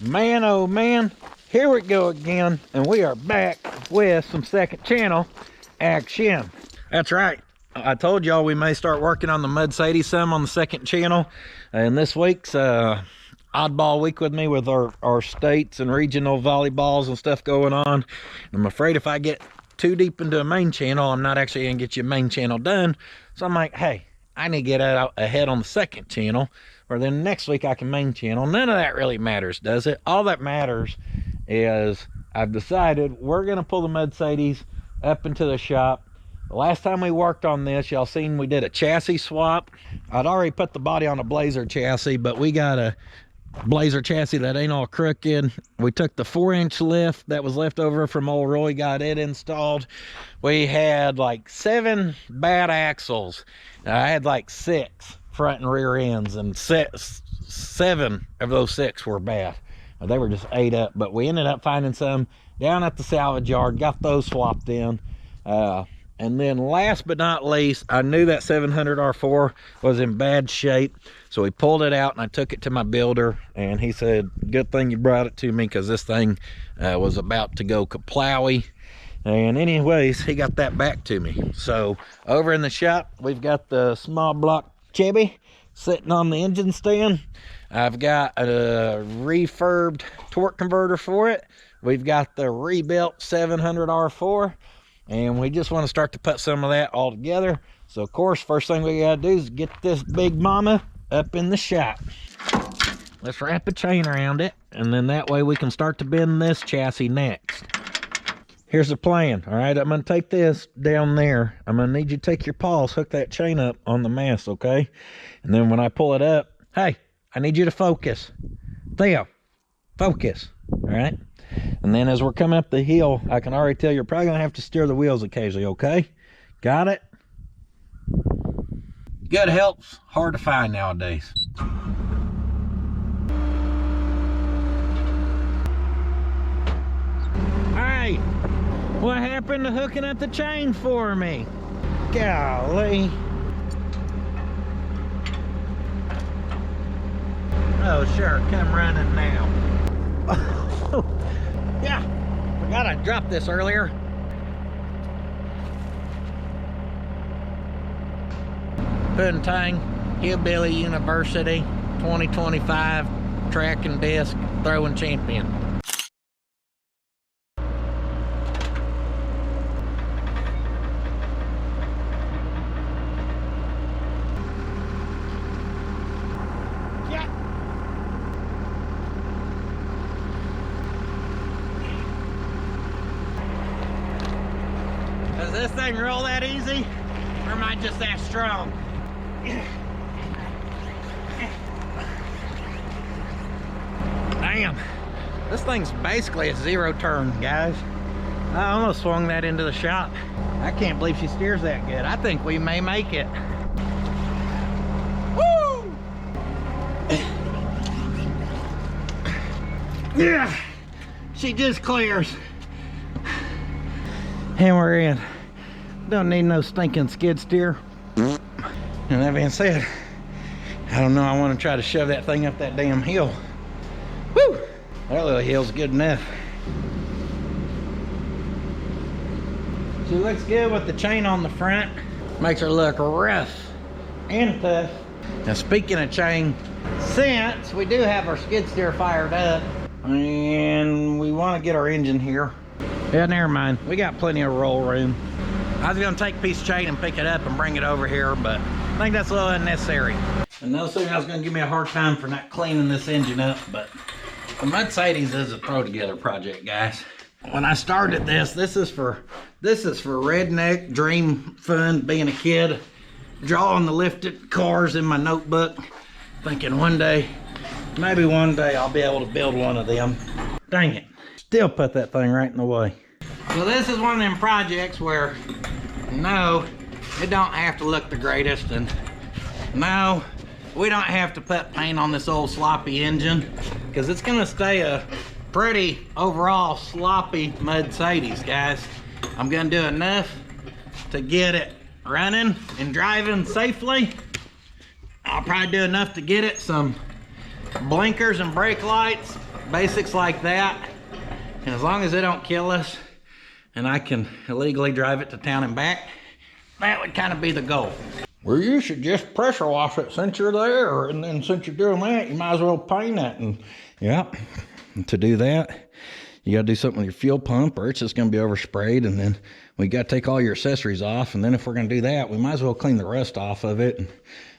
Man, oh man, here we go again, and we are back with some second channel action. That's right. I told y'all we may start working on the mudcedes some on the second channel, and this week's oddball week with me with our states and regional volleyballs and stuff going on. I'm afraid if I get too deep into a main channel, I'm not actually gonna get your main channel done. So I'm like, hey, I need to get out ahead on the second channel, or then next week I can main channel. None of that really matters, does it? All that matters is I've decided we're gonna pull the mudcedes up into the shop. The last time we worked on this, y'all seen we did a chassis swap. I'd already put the body on a Blazer chassis, but we got a Blazer chassis that ain't all crooked. We took the 4-inch lift that was left over from old Roy, got it installed. We had like 7 bad axles. I had like 6 front and rear ends, and 7 of those 6 were bad. They were just ate up, but we ended up finding some down at the salvage yard, got those swapped in. And then last but not least, I knew that 700 R4 was in bad shape. So we pulled it out and I took it to my builder, and he said, good thing you brought it to me because this thing was about to go kaplowy. And anyways, he got that back to me. So over in the shop, we've got the small block Chevy sitting on the engine stand. I've got a refurbed torque converter for it. We've got the rebuilt 700 R4. And we just want to start to put some of that all together. So of course, first thing we gotta do is get this big mama up in the shop. Let's wrap a chain around it, and then that way we can start to bend this chassis next. Here's the plan. All right, I'm gonna take this down there. I'm gonna need you to take your paws, hook that chain up on the mast, okay? And then when I pull it up, hey, I need you to focus. Theo, focus, all right? And then as we're coming up the hill, I can already tell you're probably gonna have to steer the wheels occasionally, okay? Got it? Good help's hard to find nowadays. Hey, what happened to hooking up the chain for me? Golly. Oh, sure, come running now. Yeah, forgot I dropped this earlier. Puntang Hillbilly University 2025 track and disc throwing champion. Does this thing roll that easy, or am I just that strong? Damn, this thing's basically a 0 turn, guys. I almost swung that into the shop. I can't believe she steers that good. I think we may make it. Woo! Yeah, she just clears. And we're in. Don't need no stinking skid steer. And that being said, I don't know, I want to try to shove that thing up that damn hill. Woo! That little hill's good enough. She looks good with the chain on the front. Makes her look rough and tough. Now speaking of chain, since we do have our skid steer fired up and we want to get our engine here, yeah, never mind. We got plenty of roll room. I was gonna take a piece of chain and pick it up and bring it over here, but I think that's a little unnecessary. And those things I was gonna give me a hard time for not cleaning this engine up, but the mudcedes is a throw together project, guys. When I started this is for redneck dream fun, being a kid, drawing the lifted cars in my notebook, thinking maybe one day I'll be able to build one of them. Dang it. Still put that thing right in the way. So this is one of them projects where, no, it don't have to look the greatest, and no, we don't have to put paint on this old sloppy engine, because it's gonna stay a pretty overall sloppy mudcedes, guys. I'm gonna do enough to get it running and driving safely. I'll probably do enough to get it some blinkers and brake lights, basics like that, and as long as they don't kill us and I can illegally drive it to town and back, that would kind of be the goal. Well, you should just pressure wash it since you're there, and then since you're doing that, you might as well paint it. And yeah, to do that, you got to do something with your fuel pump, or it's just going to be oversprayed. And then we got to take all your accessories off. And then if we're going to do that, we might as well clean the rust off of it. And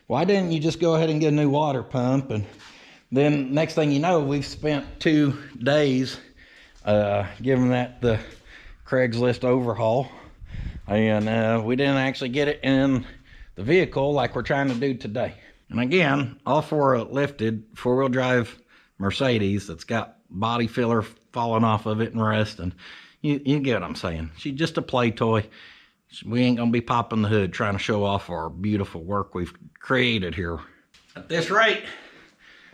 why didn't you just go ahead and get a new water pump? And then next thing you know, we've spent 2 days giving that the Craigslist overhaul, and we didn't actually get it in the vehicle like we're trying to do today. And again, all for a lifted 4-wheel drive Mercedes that's got body filler falling off of it and rust, and you get what I'm saying. She's just a play toy. We ain't gonna be popping the hood trying to show off our beautiful work we've created here. At this rate,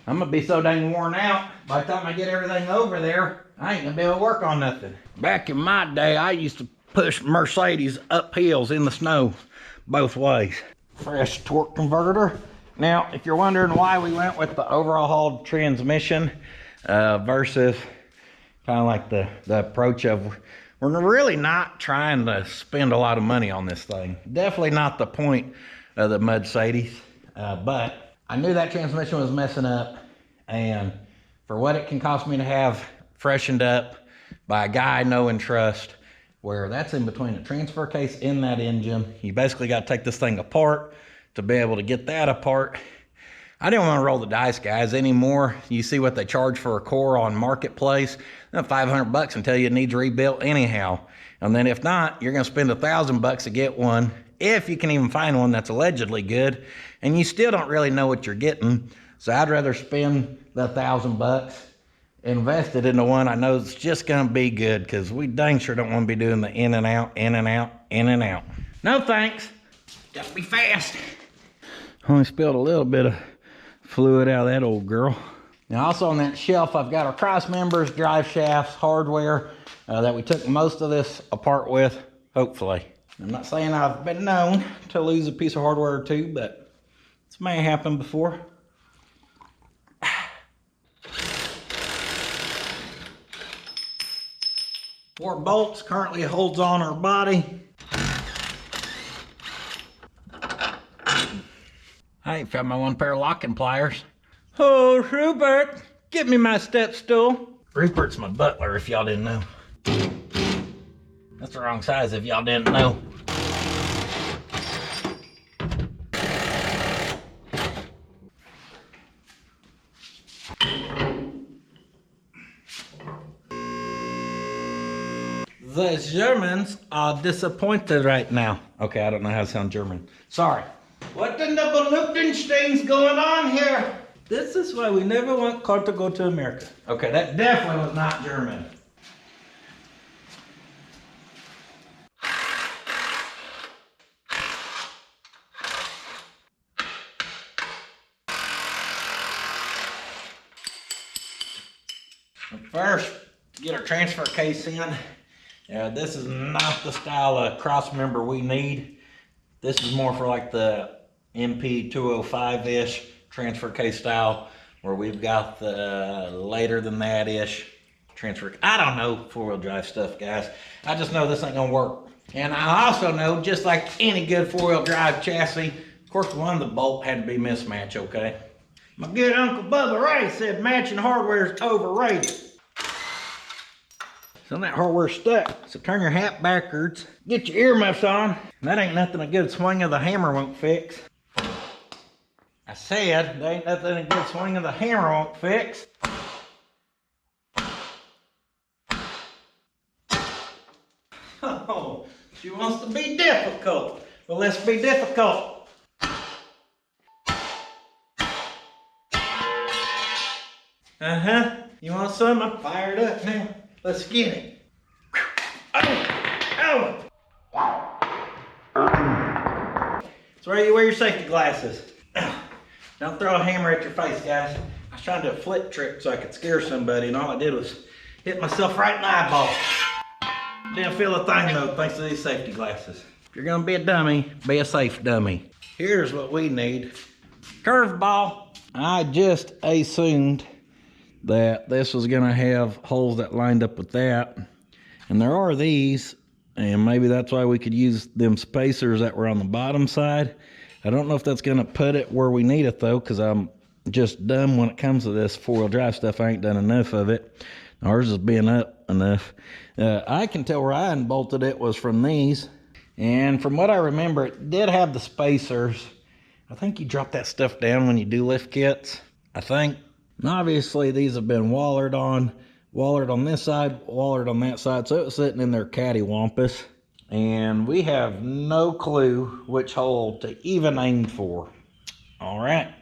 I'm gonna be so dang worn out, by the time I get everything over there, I ain't gonna be able to work on nothing. Back in my day, I used to push Mercedes up hills in the snow both ways. Fresh torque converter. Now, if you're wondering why we went with the overhauled transmission versus kind of like the approach of, we're really not trying to spend a lot of money on this thing. Definitely not the point of the mudcedes, but I knew that transmission was messing up, and for what it can cost me to have freshened up by a guy I know and trust, where that's in between a transfer case in that engine. You basically got to take this thing apart to be able to get that apart. I didn't want to roll the dice, guys, anymore. You see what they charge for a core on Marketplace, $500 until it needs rebuilt anyhow. And then if not, you're going to spend $1,000 to get one, if you can even find one that's allegedly good, and you still don't really know what you're getting. So I'd rather spend the $1,000 invested into one I know is just gonna be good, because we dang sure don't want to be doing the in and out, in and out, in and out. No thanks. Gotta be fast. Only spilled a little bit of fluid out of that old girl. Now also on that shelf, I've got our cross members, drive shafts, hardware that we took most of this apart with, hopefully. I'm not saying I've been known to lose a piece of hardware or two, but this may have happened before. 4 bolts currently holds on our body. I ain't found my 1 pair of locking pliers. Oh, Rupert, give me my step stool. Rupert's my butler, if y'all didn't know. That's the wrong size if y'all didn't know. The Germans are disappointed right now. Okay, I don't know how to sound German. Sorry. What in the Belutenstein's going on here? This is why we never want car to go to America. Okay, that definitely was not German. First, get our transfer case in. This is not the style of cross member we need. This is more for like the MP 205-ish transfer case style, where we've got the later than that-ish transfer. I don't know 4-wheel drive stuff, guys. I just know this ain't gonna work. And I also know, just like any good 4-wheel drive chassis, of course one of the bolt had to be mismatched, okay? My good Uncle Bubba Ray said matching hardware is overrated. So that hardware's stuck. So turn your hat backwards, get your earmuffs on. That ain't nothing a good swing of the hammer won't fix. I said, there ain't nothing a good swing of the hammer won't fix. Oh, she wants to be difficult. Well, let's be difficult. Uh-huh. You want some? I'm fired up now. Let's get it. Oh! Oh! It's where you wear your safety glasses. Don't throw a hammer at your face, guys. I was trying to do a flip trick so I could scare somebody, and all I did was hit myself right in the eyeball. Didn't feel a thing though, thanks to these safety glasses. If you're gonna be a dummy, be a safe dummy. Here's what we need. Curveball. I just assumed that this was gonna have holes that lined up with that. And there are these, and maybe that's why we could use them spacers that were on the bottom side. I don't know if that's gonna put it where we need it though, because I'm just dumb when it comes to this four-wheel drive stuff. I ain't done enough of it. Ours is being up enough. I can tell where I unbolted it was from these. And from what I remember, it did have the spacers. I think you drop that stuff down when you do lift kits, I think. And obviously these have been wallered on this side, wallered on that side. So it was sitting in there cattywampus. And we have no clue which hole to even aim for. All right.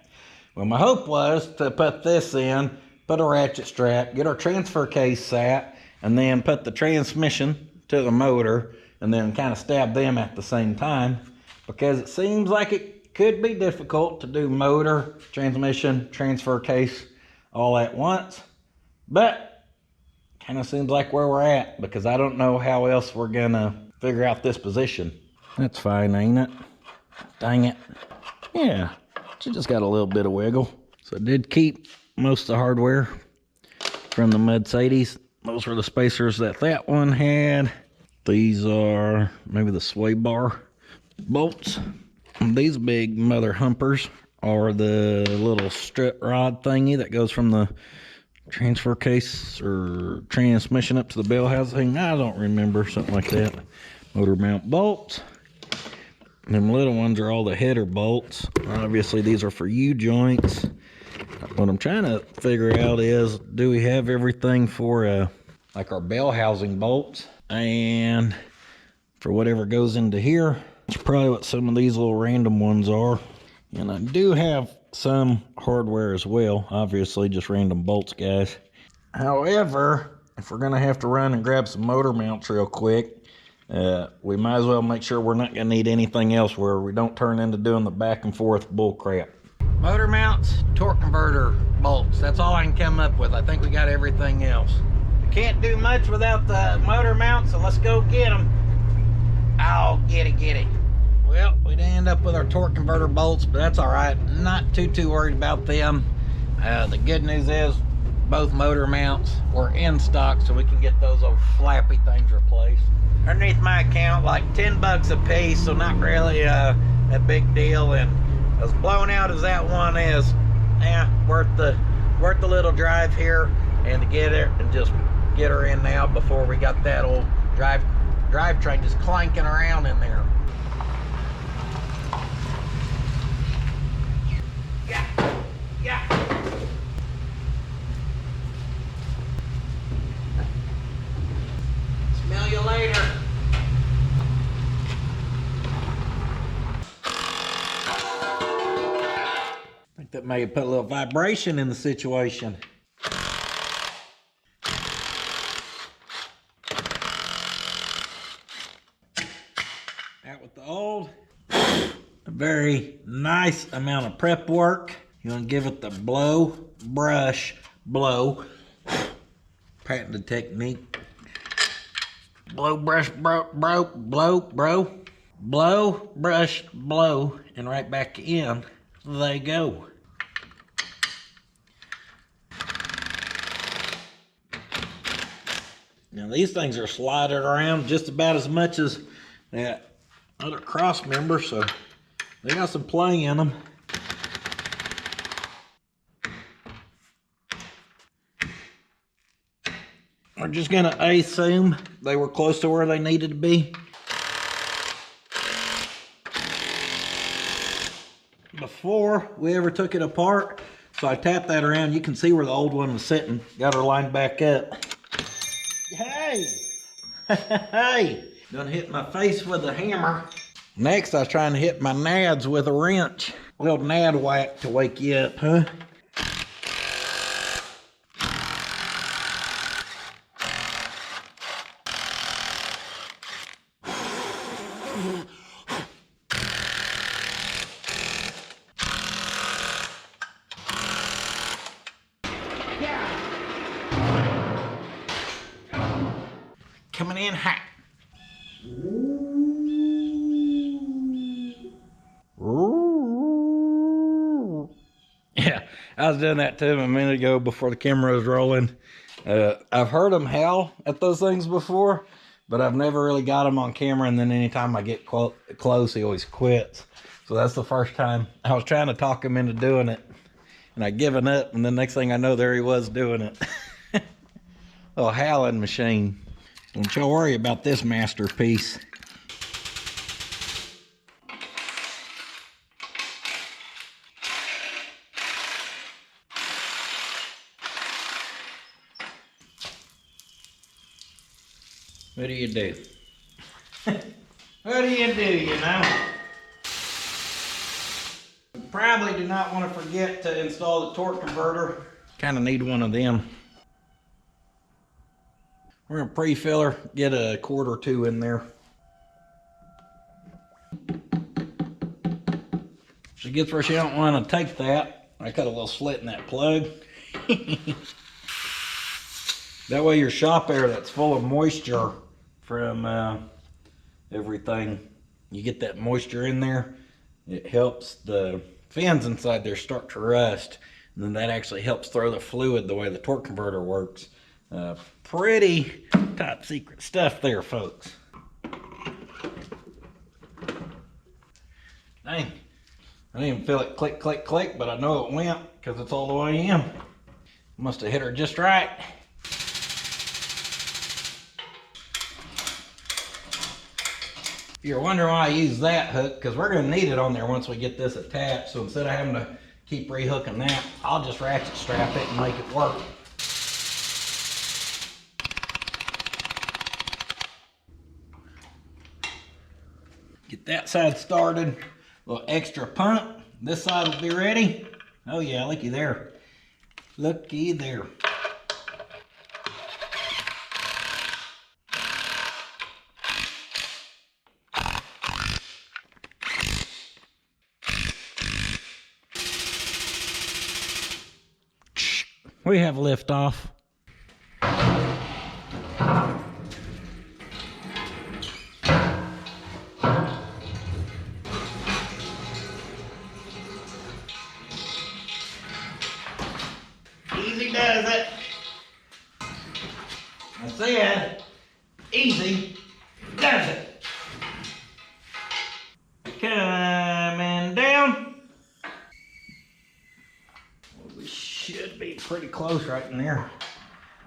Well, my hope was to put this in, put a ratchet strap, get our transfer case sat, and then put the transmission to the motor, and then kind of stab them at the same time, because it seems like it could be difficult to do motor, transmission, transfer case all at once. But kind of seems like where we're at, because I don't know how else we're gonna figure out this position. That's fine, ain't it? Dang it. Yeah. She just got a little bit of wiggle. So I did keep most of the hardware from the mudcedes. Those were the spacers that one had. These are maybe the sway bar bolts. And these big mother humpers are the little strut rod thingy that goes from the transfer case or transmission up to the bell housing. I don't remember, something like that. Motor mount bolts. And them little ones are all the header bolts. Obviously these are for U-joints. What I'm trying to figure out is, do we have everything for like our bell housing bolts? And for whatever goes into here, it's probably what some of these little random ones are. And I do have some hardware as well, obviously just random bolts, guys. However, if we're gonna have to run and grab some motor mounts real quick, we might as well make sure we're not gonna need anything else where we don't turn into doing the back and forth bull crap. Motor mounts, torque converter bolts, that's all I can come up with. I think we got everything else. We can't do much without the motor mounts, so let's go get them. Oh, get it. Well, we didn't end up with our torque converter bolts, but that's all right. Not too worried about them. The good news is both motor mounts were in stock, so we can get those old flappy things replaced. Underneath my account, like 10 bucks a piece, so not really a big deal. And as blown out as that one is, worth the little drive here and to get her and just get her in now before we got that old drivetrain just clanking around in there. Yeah. Smell you later. I think that may have put a little vibration in the situation. Out with the old. A very nice amount of prep work. You want to give it the blow, brush, blow. Patented technique. Blow, brush, blow, brush, blow, and right back in they go. Now these things are slided around just about as much as that other cross member, so they got some play in them. We're just gonna assume they were close to where they needed to be. Before we ever took it apart, so I tapped that around, you can see where the old one was sitting. Got her lined back up. Hey! Hey! Done hit my face with a hammer. Next, I was trying to hit my nads with a wrench. A little nad whack to wake you up, huh? Coming in hot. Yeah, I was doing that to him a minute ago before the camera was rolling. I've heard him howl at those things before, but I've never really got him on camera, and then anytime I get close, he always quits. So that's the first time. I was trying to talk him into doing it, and I given up, and the next thing I know, there he was doing it. Little howling machine. Don't y'all worry about this masterpiece. What do you do? What do you do, you know? Probably do not want to forget to install the torque converter. Kind of need one of them. We're gonna pre-filler, get a cord or two in there. She gets where she don't want to take that. I cut a little slit in that plug. That way your shop air that's full of moisture from everything, you get that moisture in there. It helps the fins inside there start to rust, and then that actually helps throw the fluid the way the torque converter works. Pretty top secret stuff there, folks. Dang, I didn't even feel it click, click, click, but I know it went because it's all the way in. Must have hit her just right. If you're wondering why I use that hook, because we're going to need it on there once we get this attached. So instead of having to keep rehooking that, I'll just ratchet strap it and make it work. Get that side started. A little extra pump. This side will be ready. Oh yeah, looky there. Looky there. We have liftoff. Easy does it. I said, easy does it. Coming down. We should be pretty close right in there.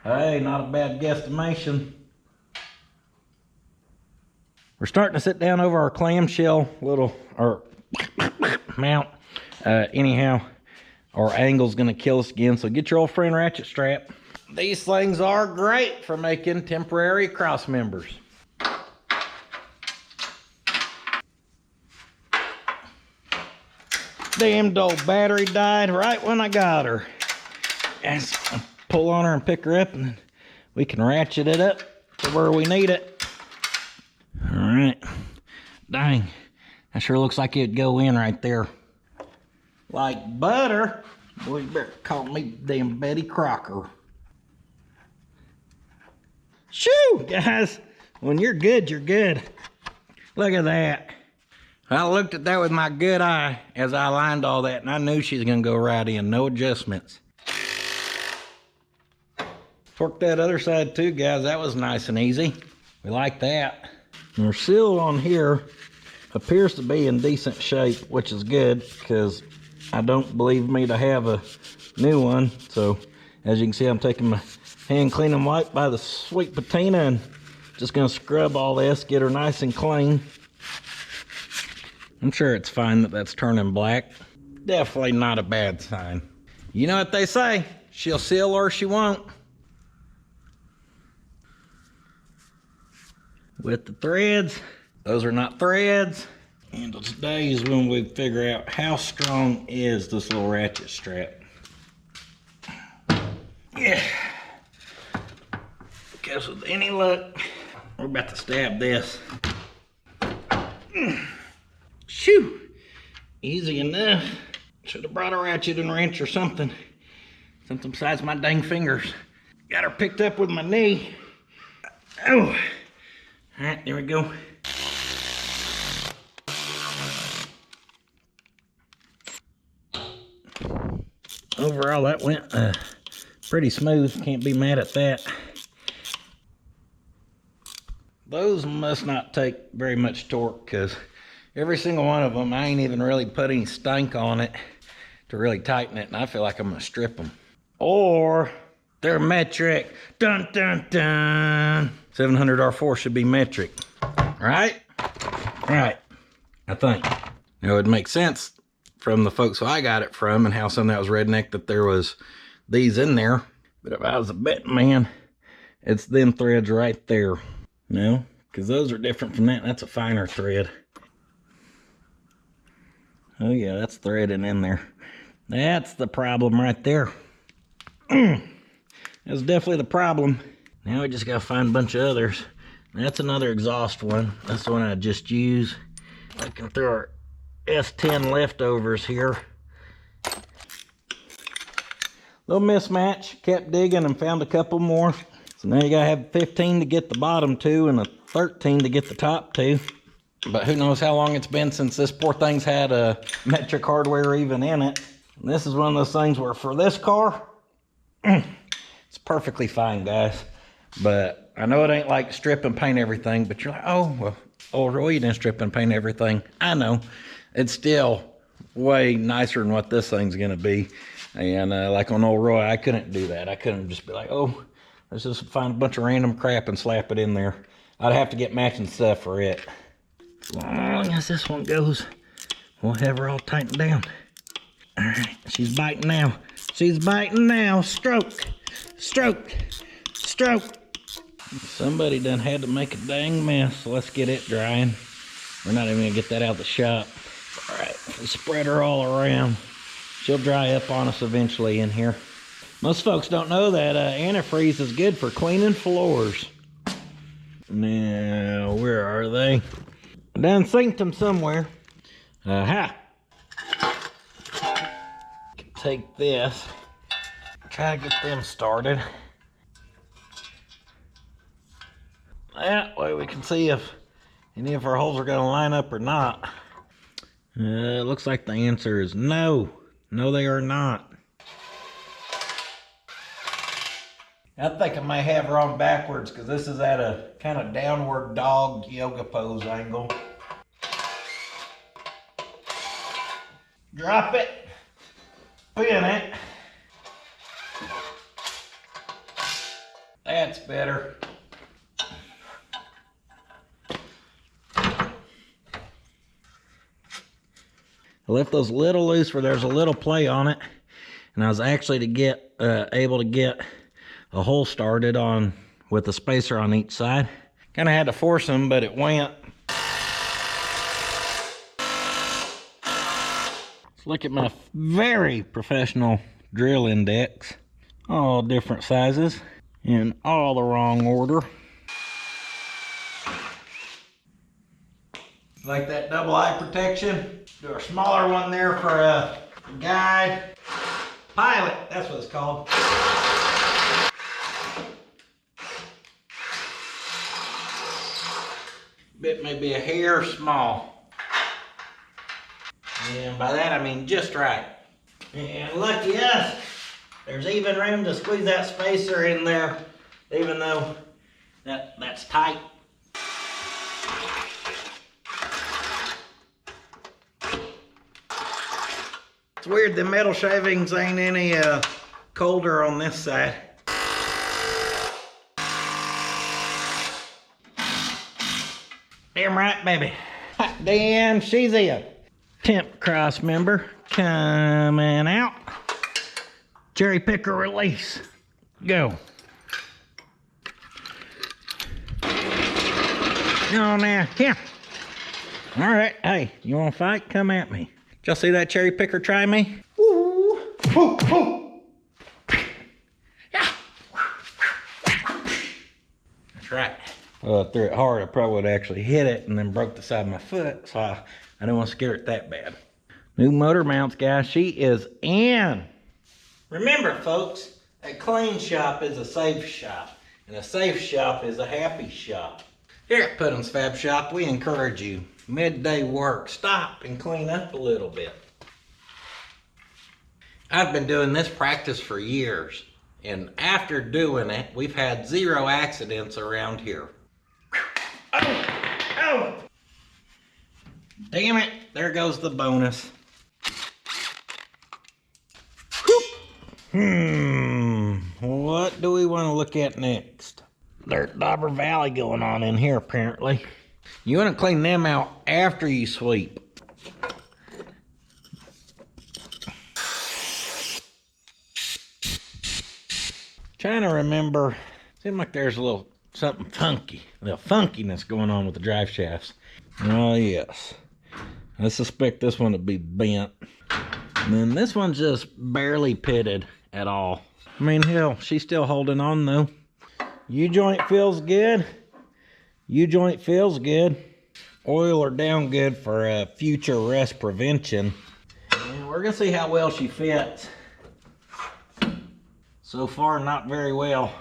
Hey, not a bad guesstimation. We're starting to sit down over our clamshell mount. Anyhow, our angle's gonna kill us again, so get your old friend ratchet strap. These things are great for making temporary cross members. Damned old battery died right when I got her. And so pull on her and pick her up, and then we can ratchet it up to where we need it. All right. Dang, that sure looks like it'd go in right there like butter. Boy, you better call me damn Betty Crocker. Shoo, guys, when you're good, you're good. Look at that. I looked at that with my good eye as I aligned all that, and I knew she was gonna go right in, no adjustments. Torque that other side too, guys. That was nice and easy. We like that. And our seal on here appears to be in decent shape, which is good because I don't believe me to have a new one. So as you can see, I'm taking my hand cleaning wipe by the sweet patina and just gonna scrub all this, get her nice and clean. I'm sure it's fine that that's turning black. Definitely not a bad sign. You know what they say, she'll seal or she won't. With the threads, those are not threads. And today is when we figure out how strong is this little ratchet strap. Yeah. Because with any luck, we're about to stab this. Shoo! Easy enough. Should have brought a ratchet and wrench or something. Something besides my dang fingers. Got her picked up with my knee. Oh! Alright, there we go. overall that went pretty smooth. Can't be mad at that. Those must not take very much torque, because every single one of them, I ain't even really put any stank on it to really tighten it, and I feel like I'm gonna strip them. Or they're metric. Dun dun dun. 700 R4 should be metric, right? Right, I think. Now, it would make sense from the folks who I got it from and how some of that was redneck that there was these in there. But if I was a betting man, it's them threads right there. No, because those are different from that. That's a finer thread. Oh yeah, that's threading in there. That's the problem right there. That's definitely the problem. Now we just gotta find a bunch of others. That's another exhaust one. That's the one I just used. Looking through our S10 leftovers here. Little mismatch. Kept digging and found a couple more. So now you gotta have 15 to get the bottom two and a 13 to get the top two. But who knows how long it's been since this poor thing's had a metric hardware even in it. And this is one of those things where for this car, it's perfectly fine, guys. But I know it ain't like strip and paint everything, but you're like, oh, well, old Roy, you didn't strip and paint everything. I know. It's still way nicer than what this thing's gonna be. And like on old Roy, I couldn't do that. I couldn't just be like, oh, let's just find a bunch of random crap and slap it in there. I'd have to get matching stuff for it. As long as this one goes, we'll have her all tightened down. All right, she's biting now. She's biting now. Stroke, stroke, stroke. Somebody done had to make a dang mess, so let's get it drying. We're not even gonna get that out of the shop. All right, we spread her all around. She'll dry up on us eventually in here. Most folks don't know that antifreeze is good for cleaning floors. Now, where are they? I done synced them somewhere. Aha! Take this. Try to get them started. That way we can see if any of our holes are going to line up or not. It looks like the answer is no. No, they are not. I think I may have her on backwards because this is at a kind of downward dog yoga pose angle. Drop it. Pin it. That's better. I left those a little loose where there's a little play on it, and I was actually able to get a hole started on with a spacer on each side. Kind of had to force them, but it went. Let's look at my very professional drill index. All different sizes in all the wrong order. Like that double eye protection. Do a smaller one there for a guide. Pilot, that's what it's called. Bit may be a hair small. And by that I mean just right. And lucky us, there's even room to squeeze that spacer in there, even though that's tight. It's weird, the metal shavings ain't any colder on this side. Damn right, baby. Hot damn, she's a temp cross member coming out. Cherry picker release. Go. On now, here. All right, hey, you want to fight? Come at me. Did y'all see that cherry picker try me? Woo! Woo! Woo! Yeah. That's right. Well, I threw it hard, I probably would actually hit it and then broke the side of my foot, so I didn't want to scare it that bad. New motor mounts, guys. She is in. Remember, folks, a clean shop is a safe shop, and a safe shop is a happy shop. Here at Puddin's Fab Shop, we encourage you. Midday work, stop and clean up a little bit. I've been doing this practice for years, and after doing it, we've had 0 accidents around here. Oh! Oh! Damn it, there goes the bonus. What do we want to look at next? There's Dauber Valley going on in here, apparently. You want to clean them out after you sweep. Trying to remember, seems like there's a little something funky, a little funkiness going on with the drive shafts. Oh yes, I suspect this one to be bent. And then this one's just barely pitted at all. I mean, hell, she's still holding on though. U-joint feels good. U-joint feels good. Oil her down good for future rust prevention. And we're gonna see how well she fits. So far, not very well.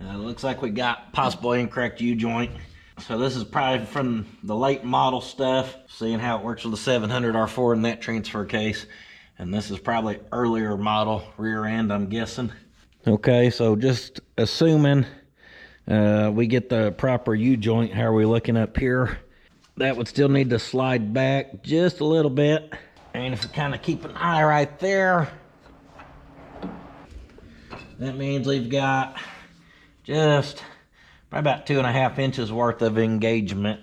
Looks like we got possible incorrect U-joint. So this is probably from the late model stuff, seeing how it works with the 700 R4 in that transfer case. And this is probably earlier model rear end, I'm guessing. Okay, so just assuming we get the proper U-joint, how are we looking up here? That would still need to slide back just a little bit. And if we kind of keep an eye right there, that means we've got just probably about 2.5 inches worth of engagement.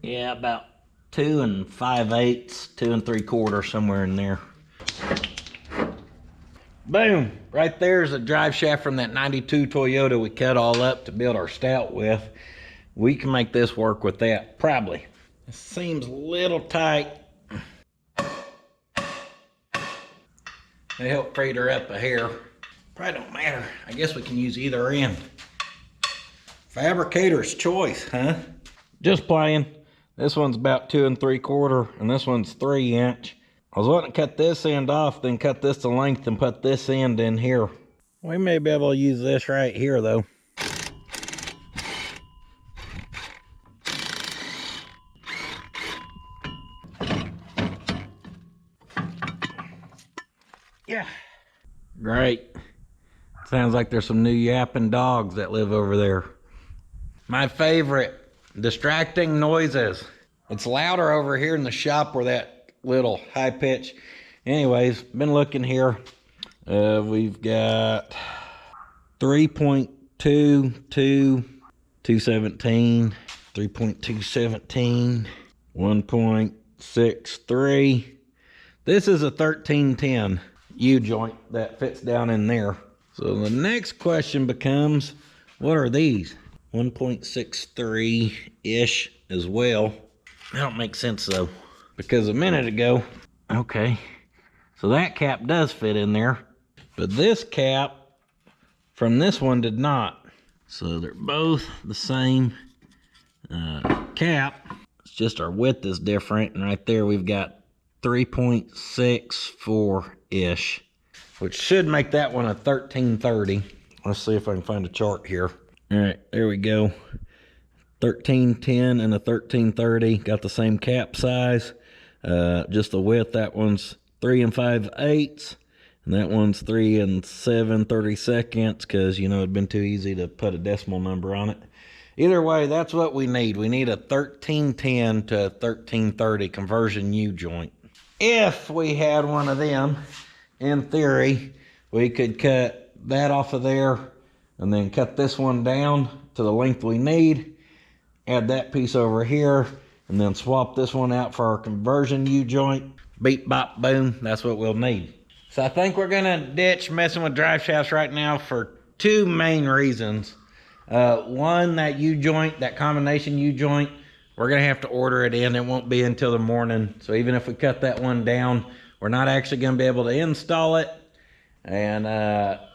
Yeah, about 2 5/8, 2 3/4, somewhere in there. Boom! Right there's a drive shaft from that 92 Toyota we cut all up to build our stout with. We can make this work with that, probably. It seems a little tight. They help fade her up a hair. Probably don't matter. I guess we can use either end. Fabricator's choice, huh? Just playing. This one's about 2 3/4, and this one's 3 inch. I was wanting to cut this end off, then cut this to length and put this end in here. We may be able to use this right here though. Yeah. Great. Sounds like there's some new yapping dogs that live over there. My favorite, distracting noises. It's louder over here in the shop where that little high pitch. Anyways, been looking here. We've got 3.22, 217, 3.217, 1.63. This is a 1310 U-joint that fits down in there. So the next question becomes, what are these? 1.63-ish as well. That don't make sense though, because a minute ago, okay, so that cap does fit in there, but this cap from this one did not. So they're both the same cap. It's just our width is different, and right there we've got 3.64-ish, which should make that one a 1330. Let's see if I can find a chart here. All right, there we go. 1310 and a 1330, got the same cap size. Just the width, that one's 3 5/8, and that one's 3 7/32, because you know it'd been too easy to put a decimal number on it. Either way, that's what we need. We need a 1310 to a 1330 conversion U-joint. If we had one of them, in theory, we could cut that off of there and then cut this one down to the length we need, add that piece over here, and then swap this one out for our conversion U-joint. Beep, bop, boom, that's what we'll need. So I think we're gonna ditch messing with drive shafts right now for 2 main reasons. One, that U-joint, that combination U-joint, we're gonna have to order it in. It won't be until the morning. So even if we cut that one down, we're not actually gonna be able to install it. And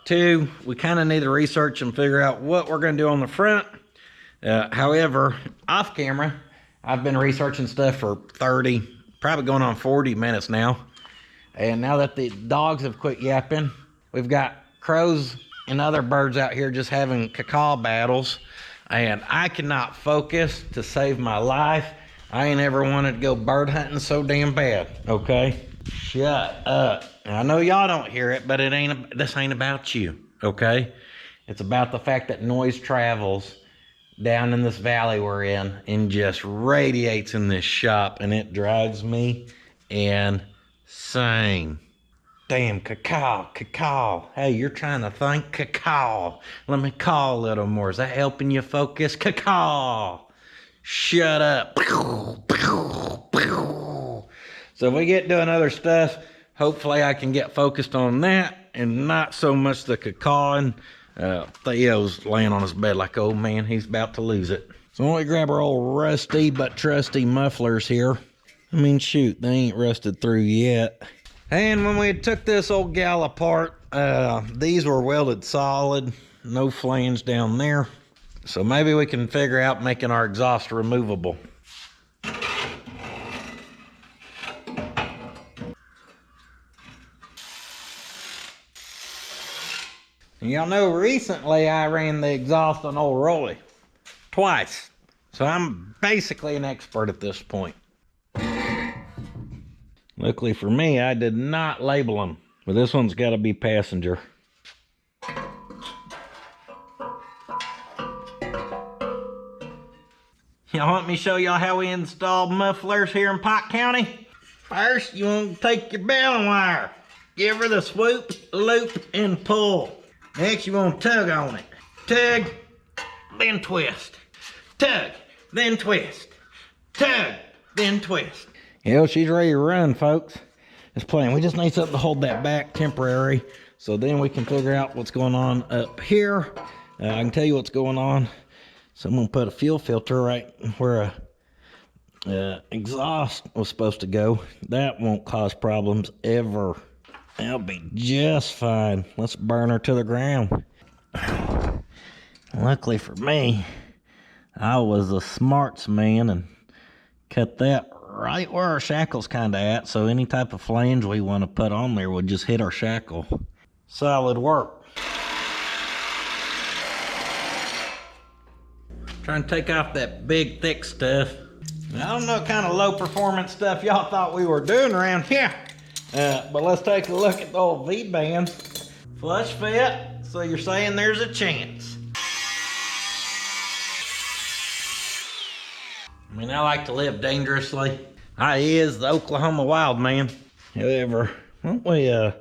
2, we kind of need to research and figure out what we're gonna do on the front. However, off camera, I've been researching stuff for 30, probably going on 40 minutes now. And now that the dogs have quit yapping, we've got crows and other birds out here just having cacaw battles. And I cannot focus to save my life. I ain't ever wanted to go bird hunting so damn bad, okay? Shut up. I know y'all don't hear it, but this ain't about you, okay? It's about the fact that noise travels down in this valley we're in and just radiates in this shop, and it drives me insane. Damn, cacao. Hey, you're trying to think? Cacao. Let me call a little more. Is that helping you focus? Cacao. Shut up. So if we get doing other stuff, hopefully I can get focused on that and not so much the cacawing. Theo's laying on his bed like, oh man, he's about to lose it. So when we grab our old rusty but trusty mufflers here, I mean, shoot, they ain't rusted through yet. And when we took this old gal apart, these were welded solid, no flange down there. So maybe we can figure out making our exhaust removable. And y'all know recently I ran the exhaust on old Rolly twice. So I'm basically an expert at this point. Luckily for me, I did not label them, but this one's got to be passenger. Y'all want me to show y'all how we install mufflers here in Pike County? First, you want to take your baling wire, give her the swoop, loop, and pull. Next, you want to tug on it. Tug, then twist. Tug, then twist. Tug, then twist. Yeah, she's ready to run, folks. It's playing. We just need something to hold that back temporary, so then we can figure out what's going on up here. I can tell you what's going on. So I'm gonna put a fuel filter right where a exhaust was supposed to go. That won't cause problems ever. That'll be just fine. Let's burn her to the ground. Luckily for me, I was a smarts man and cut that right where our shackle's kind of at, so any type of flange we want to put on there would just hit our shackle. Solid work. Trying to take off that big thick stuff. I don't know what kind of low performance stuff y'all thought we were doing around here, but let's take a look at the old V-band. Flush fit, so you're saying there's a chance. I mean, I like to live dangerously. I is the Oklahoma wild man. However, why don't we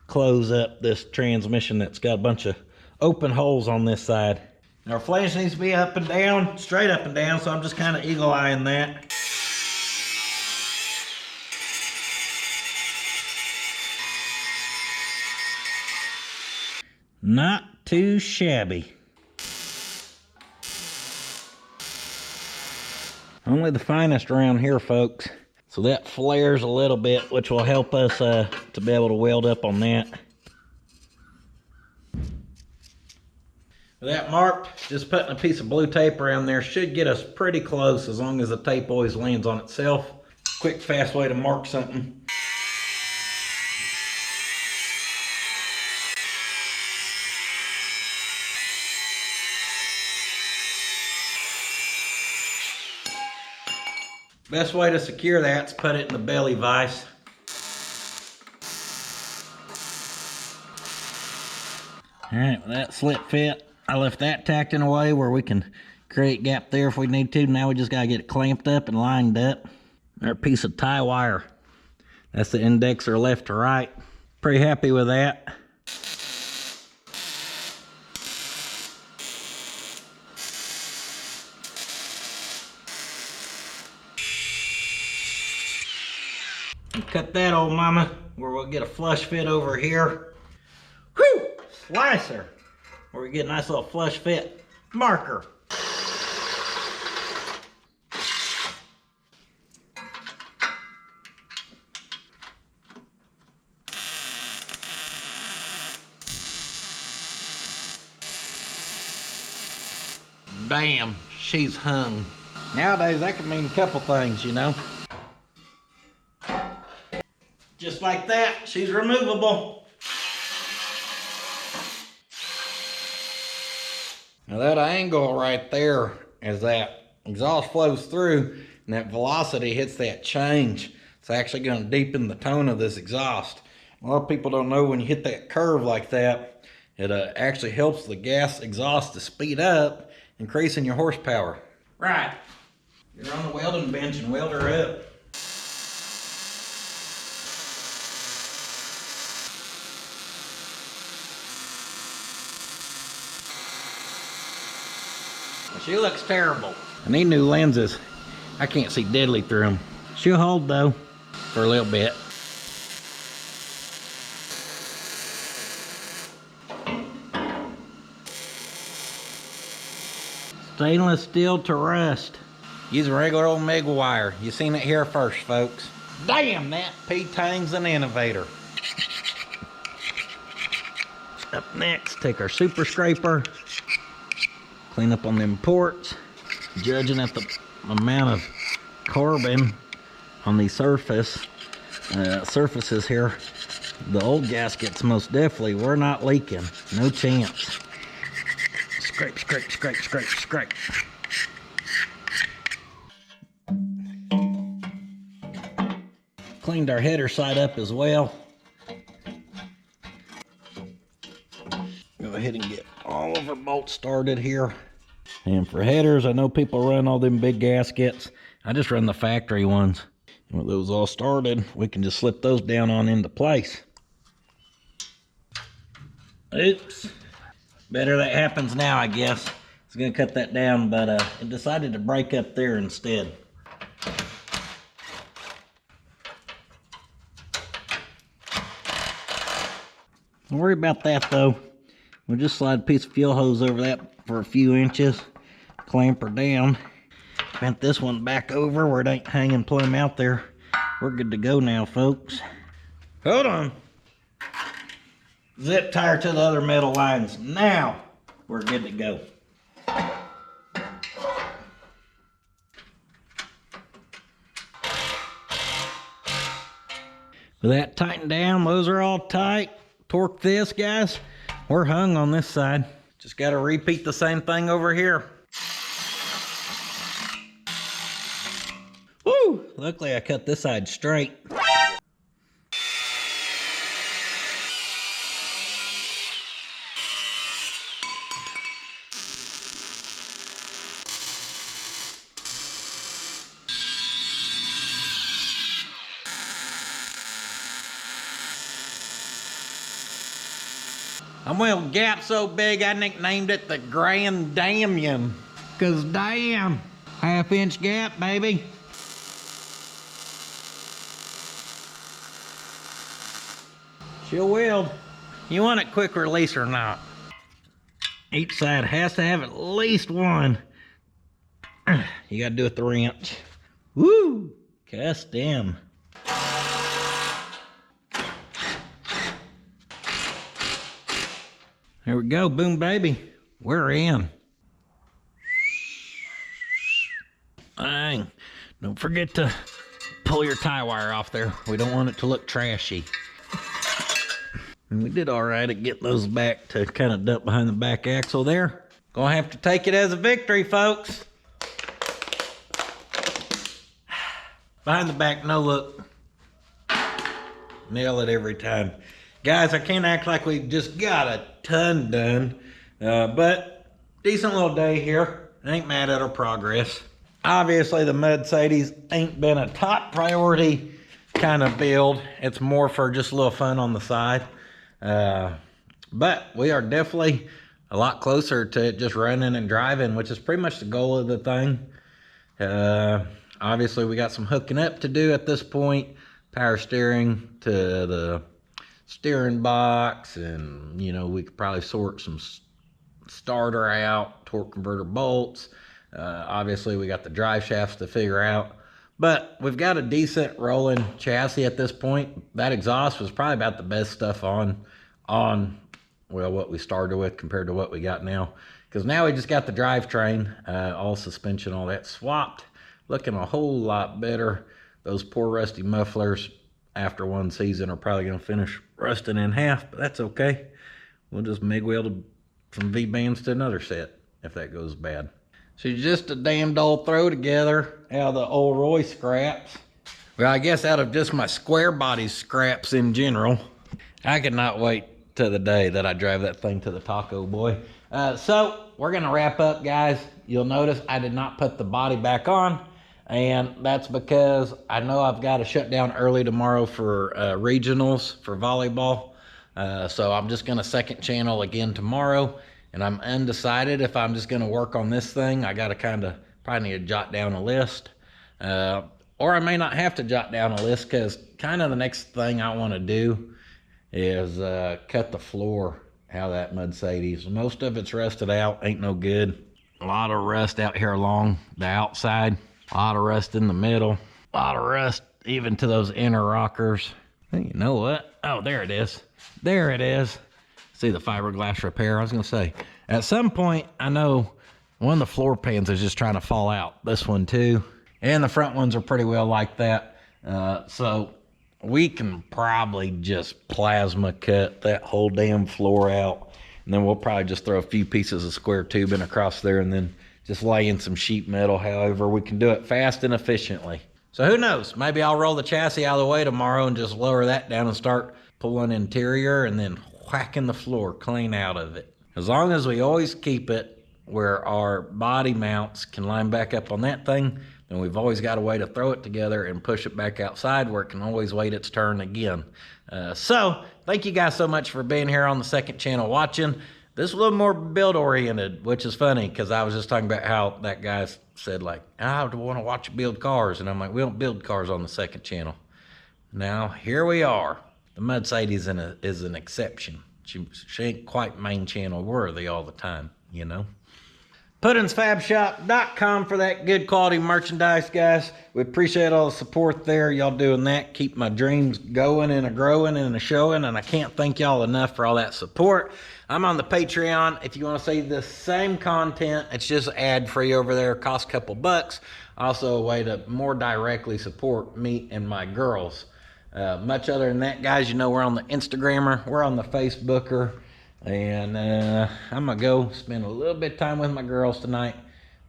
close up this transmission that's got a bunch of open holes on this side. Now our flange needs to be up and down, straight up and down, so I'm just kind of eagle-eyeing that. Not too shabby. Only the finest around here, folks. So that flares a little bit, which will help us to be able to weld up on that. With that marked, just putting a piece of blue tape around there should get us pretty close, as long as the tape always lands on itself. Quick, fast way to mark something. Best way to secure that is put it in the belly vise. Alright, well, that slip fit. I left that tacked in a way where we can create gap there if we need to. Now we just gotta get it clamped up and lined up. Our piece of tie wire. That's the indexer left to right. Pretty happy with that. Cut that old mama where we'll get a flush fit over here. Whew! Slicer where we get a nice little flush fit marker. Bam, she's hung. Nowadays that can mean a couple things, you know. Just like that, she's removable. Now that angle right there, as that exhaust flows through and that velocity hits that change, It's actually going to deepen the tone of this exhaust. A lot of people don't know when you hit that curve like that, it actually helps the gas exhaust to speed up, increasing your horsepower. Right, you're on the welding bench and weld her up. She looks terrible. I need new lenses. I can't see deadly through them. She'll hold though, for a little bit. Stainless steel to rust. Use a regular old MIG wire. You seen it here first, folks. Damn, that P-Tang's an innovator. Up next, take our super scraper. Clean up on them ports. Judging at the amount of carbon on these surfaces here, the old gaskets most definitely were not leaking. No chance. Scrape, scrape, scrape, scrape, scrape. Cleaned our header side up as well. Go ahead and get all of our bolts started here. And for headers, I know people run all them big gaskets. I just run the factory ones. And with those all started, we can just slip those down on into place. Oops. Better that happens now, I guess. I was gonna cut that down, but it decided to break up there instead. Don't worry about that though. We'll just slide a piece of fuel hose over that for a few inches. Clamp her down. Bent this one back over where it ain't hanging plumb out there. We're good to go now, folks. Hold on. Zip tie her to the other metal lines. Now we're good to go. With that tightened down, those are all tight. Torque this, guys. We're hung on this side. Just got to repeat the same thing over here. Woo! Luckily I cut this side straight. I'm welding gap so big I nicknamed it the Grand Damien. Cause damn, half-inch gap, baby. She'll weld. You want it quick release or not? Each side has to have at least one. You gotta do it the wrench. Woo! Custom. There we go, boom baby. We're in. Dang. Don't forget to pull your tie wire off there. We don't want it to look trashy. And we did all right at getting those back to kind of dump behind the back axle there. Gonna have to take it as a victory, folks. Behind the back, no look. Nail it every time. Guys, I can't act like we just got a ton done, but decent little day here. Ain't mad at our progress. Obviously, the mudcedes ain't been a top priority kind of build. It's more for just a little fun on the side. But we are definitely a lot closer to just running and driving, which is pretty much the goal of the thing. Obviously, we got some hooking up to do at this point. Power steering to the steering box, and you know, we could probably sort some starter out, torque converter bolts. Obviously we got the drive shafts to figure out, but we've got a decent rolling chassis at this point. That exhaust was probably about the best stuff on well, what we started with compared to what we got now, because now we just got the drivetrain, all suspension, all that swapped, looking a whole lot better. Those poor rusty mufflers after one season are probably going to finish rusting in half, but that's okay. We'll just MIG weld some V-bands to another set if that goes bad. She's just a damned old throw together out of the old Roy scraps. Well, I guess out of just my square body scraps in general, I could not wait to the day that I drive that thing to the taco boy. So we're gonna wrap up, guys. You'll notice I did not put the body back on, and that's because I know I've got to shut down early tomorrow for regionals for volleyball. So I'm just gonna second channel again tomorrow, and I'm undecided if I'm just gonna work on this thing. I gotta probably need to jot down a list. Or I may not have to jot down a list, because kind of the next thing I want to do is cut the floor out of that mudcedes. Most of it's rusted out, ain't no good. A lot of rust out here along the outside, a lot of rust in the middle, a lot of rust even to those inner rockers. You know what? Oh, there it is. There it is. See the fiberglass repair? I was gonna say, at some point, I know one of the floor pans is just trying to fall out. This one too. And the front ones are pretty well like that. So we can probably just plasma cut that whole damn floor out. And then we'll probably just throw a few pieces of square tubing across there and then just lay in some sheet metal. However, we can do it fast and efficiently. So who knows? Maybe I'll roll the chassis out of the way tomorrow and just lower that down and start pulling interior and then whacking the floor clean out of it. As long as we always keep it where our body mounts can line back up on that thing, then we've always got a way to throw it together and push it back outside where it can always wait its turn again. So thank you guys so much for being here on the second channel watching. This is a little more build oriented, which is funny because I was just talking about how that guy said, like, I want to watch you build cars. And I'm like, we don't build cars on the second channel. Now, here we are. The mudcedes is an exception. She ain't quite main channel worthy all the time, you know. PuttinsFabShop.com for that good quality merchandise, guys. We appreciate all the support there. Y'all doing that. Keep my dreams going and a-growing and a-showing, and I can't thank y'all enough for all that support. I'm on the Patreon. If you want to see the same content, it's just ad-free over there. Costs a couple bucks. Also a way to more directly support me and my girls. Much other than that, guys, you know we're on the Instagrammer. We're on the Facebooker. And I'm going to go spend a little bit of time with my girls tonight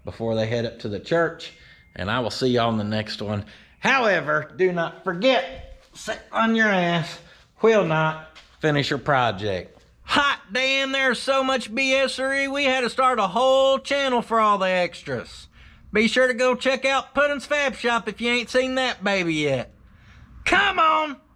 before they head up to the church. And I will see y'all in the next one. However, do not forget, sit on your ass, will not finish your project. Hot damn, there's so much BS-ery. We had to start a whole channel for all the extras. Be sure to go check out Puttin's Fab Shop if you ain't seen that baby yet. Come on!